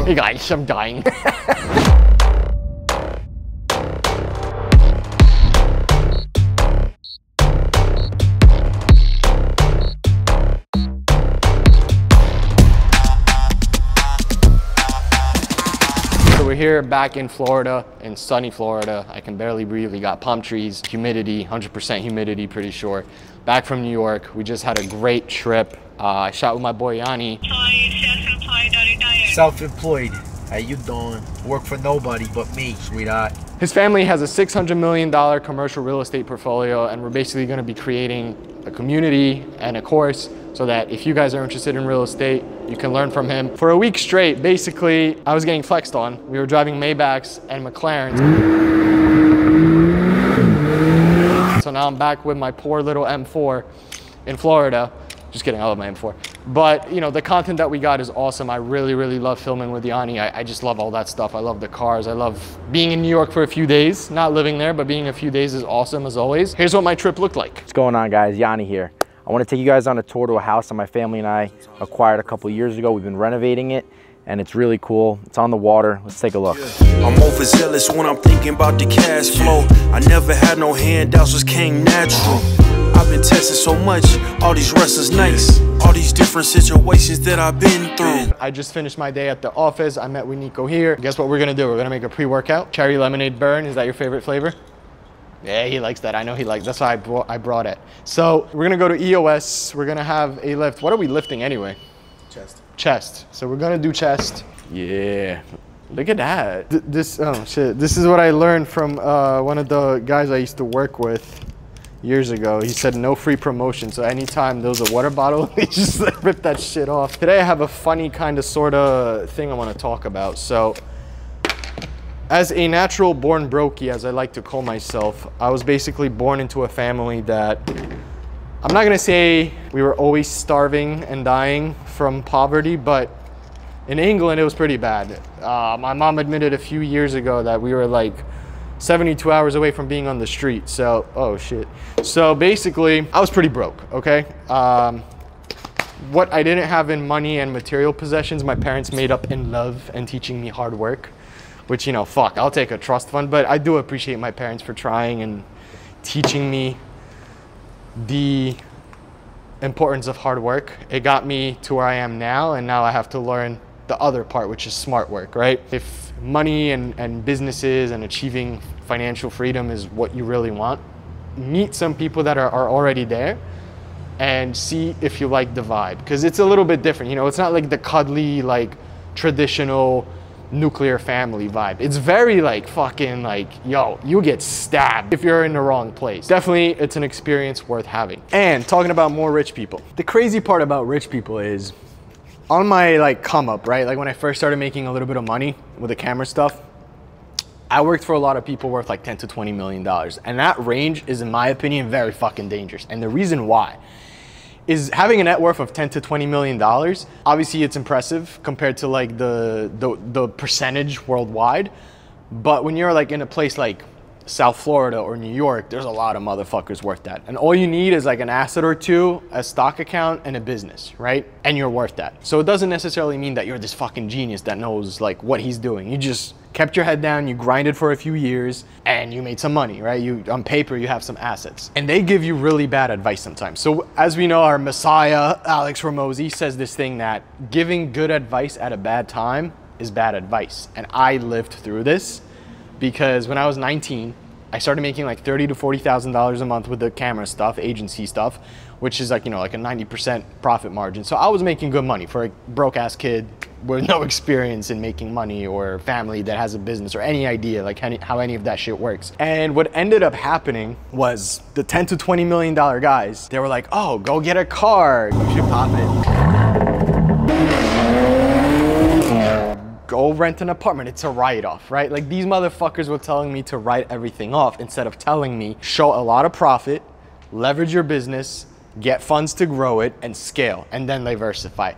Hey guys, I'm dying. We're here back in Florida, in sunny Florida. I can barely breathe. We got palm trees, humidity, 100% humidity, pretty sure. Back from New York. We just had a great trip. I shot with my boy Yanni. Self-employed. How you doing? Work for nobody but me, sweetheart. His family has a $600 million commercial real estate portfolio, and we're basically going to be creating a community and a course so that if you guys are interested in real estate, you can learn from him. For a week straight, basically, I was getting flexed on. We were driving Maybachs and McLarens. So now I'm back with my poor little M4 in Florida. Just kidding, I love my M4. But you know, the content that we got is awesome. I really, really love filming with Yanni. I just love all that stuff. I love the cars. I love being in New York for a few days. Not living there, but being a few days is awesome as always. Here's what my trip looked like. What's going on, guys? Yanni here. I want to take you guys on a tour to a house that my family and I acquired a couple years ago. We've been renovating it and it's really cool. It's on the water. Let's take a look. I'm overzealous when I'm thinking about the cash flow. I never had no handouts, just came natural. I've been testing so much, all these wrestlers nice, all these different situations that I've been through. I just finished my day at the office. I met with Nico here. Guess what we're gonna do? We're gonna make a pre-workout. Cherry lemonade burn, is that your favorite flavor? Yeah, he likes that. I know he likes. That's why I brought it. So we're gonna go to EOS. We're gonna have a lift. What are we lifting anyway? Chest. Chest. So we're gonna do chest. Yeah. Look at that. Oh shit. This is what I learned from one of the guys I used to work with years ago. He said no free promotion. So anytime there was a water bottle, he just like, ripped that shit off. Today I have a funny kind of sort of thing I want to talk about. So as a natural born brokey, as I like to call myself, I was basically born into a family that, I'm not gonna say we were always starving and dying from poverty, but in England it was pretty bad. My mom admitted a few years ago that we were like 72 hours away from being on the street. So, oh shit. So basically, I was pretty broke, okay? What I didn't have in money and material possessions, my parents made up in love and teaching me hard work. Which, you know, fuck, I'll take a trust fund, but I do appreciate my parents for trying and teaching me the importance of hard work. It got me to where I am now, and now I have to learn the other part, which is smart work, right? If money and businesses and achieving financial freedom is what you really want, meet some people that are already there and see if you like the vibe. Because it's a little bit different, you know, it's not like the cuddly, like, traditional nuclear family vibe. It's very like fucking like, yo, you get stabbed if you're in the wrong place. Definitely, it's an experience worth having. And talking about more rich people. The crazy part about rich people is on my like come up, right? Like when I first started making a little bit of money with the camera stuff, I worked for a lot of people worth like 10 to 20 million dollars. And that range is, in my opinion, very fucking dangerous. And the reason why is having a net worth of 10 to 20 million dollars. Obviously it's impressive compared to like the percentage worldwide. But when you're like in a place like South Florida or New York, there's a lot of motherfuckers worth that. And all you need is like an asset or two, a stock account, and a business, right? And you're worth that. So it doesn't necessarily mean that you're this fucking genius that knows like what he's doing. You just kept your head down, you grinded for a few years, and you made some money, right? You, on paper, you have some assets. And they give you really bad advice sometimes. So as we know, our messiah, Alex Hormozi, says this thing that giving good advice at a bad time is bad advice. And I lived through this because when I was 19, I started making like $30,000 to $40,000 a month with the camera stuff, agency stuff, which is like, you know, like a 90% profit margin. So I was making good money for a broke ass kid with no experience in making money or family that has a business or any idea like how any of that shit works. And what ended up happening was the 10 to $20 million guys, they were like, oh, go get a car. You should pop it. Go rent an apartment, it's a write-off, right? Like these motherfuckers were telling me to write everything off instead of telling me, show a lot of profit, leverage your business, get funds to grow it and scale and then diversify.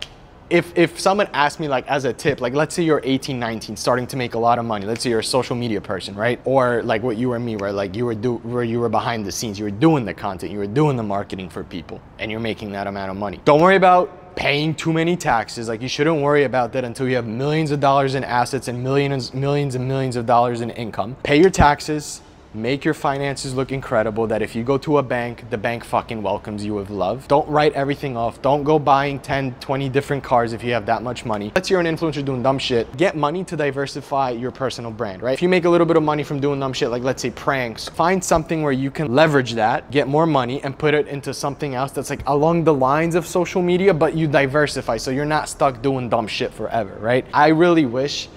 If someone asked me like as a tip, like let's say you're 18, 19, starting to make a lot of money. Let's say you're a social media person, right? Or like what you or me, where like you were behind the scenes, you were doing the content, you were doing the marketing for people and you're making that amount of money. Don't worry about paying too many taxes. Like, you shouldn't worry about that until you have millions of dollars in assets and millions and millions of dollars in income. Pay your taxes, make your finances look incredible, that if you go to a bank, the bank fucking welcomes you with love. Don't write everything off. Don't go buying 10, 20 different cars if you have that much money. Let's say you're an influencer doing dumb shit. Get money to diversify your personal brand, right? If you make a little bit of money from doing dumb shit, like let's say pranks, find something where you can leverage that, get more money and put it into something else that's like along the lines of social media, but you diversify so you're not stuck doing dumb shit forever, right? I really wish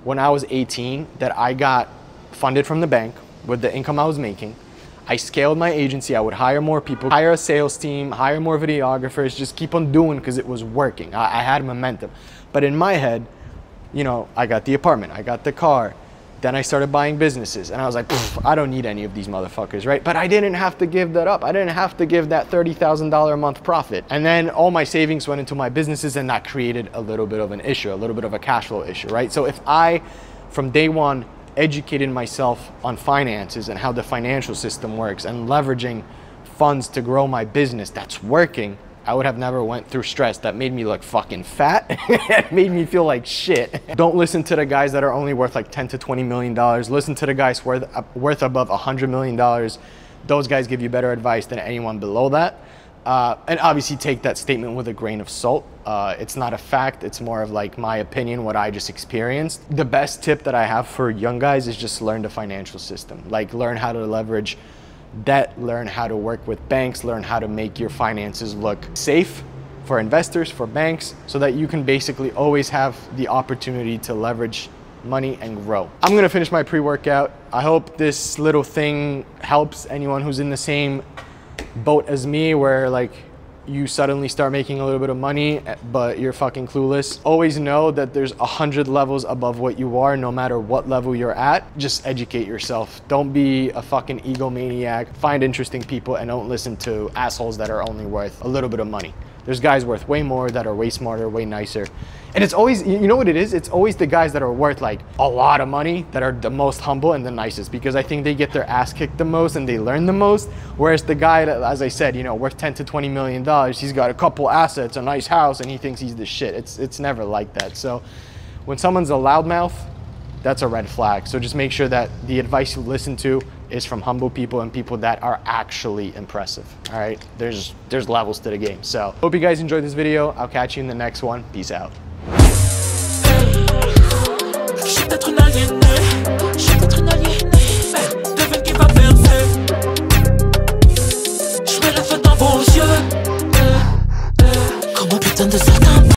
when I was 18 that I got funded from the bank with the income I was making. I scaled my agency. I would hire more people, hire a sales team, hire more videographers, just keep on doing because it was working. I had momentum. But in my head, you know, I got the apartment, I got the car, then I started buying businesses and I was like, I don't need any of these motherfuckers, right? But I didn't have to give that up. I didn't have to give that $30,000 a month profit. And then all my savings went into my businesses and that created a little bit of an issue, a little bit of a cash flow issue, right? So if I, from day one, educated myself on finances and how the financial system works and leveraging funds to grow my business that's working, I would have never went through stress that made me look fucking fat and made me feel like shit. Don't listen to the guys that are only worth like 10 to $20 million. Listen to the guys worth above $100 million. Those guys give you better advice than anyone below that. And obviously take that statement with a grain of salt. It's not a fact, it's more of like my opinion, what I just experienced. The best tip that I have for young guys is just learn the financial system. Like, learn how to leverage debt, learn how to work with banks, learn how to make your finances look safe for investors, for banks, so that you can basically always have the opportunity to leverage money and grow. I'm gonna finish my pre-workout. I hope this little thing helps anyone who's in the same boat as me, where like you suddenly start making a little bit of money but you're fucking clueless. Always know that there's 100 levels above what you are, no matter what level you're at. Just educate yourself. Don't be a fucking egomaniac. Find interesting people and don't listen to assholes that are only worth a little bit of money. There's guys worth way more that are way smarter, way nicer. And it's always, you know what it is? It's always the guys that are worth like a lot of money that are the most humble and the nicest, because I think they get their ass kicked the most and they learn the most. Whereas the guy that, as I said, you know, worth 10 to $20 million, he's got a couple assets, a nice house, and he thinks he's the shit. It's never like that. So when someone's a loudmouth, that's a red flag. So just make sure that the advice you listen to is from humble people and people that are actually impressive. All right, there's levels to the game. So hope you guys enjoyed this video. I'll catch you in the next one. Peace out. Comme un putain de certains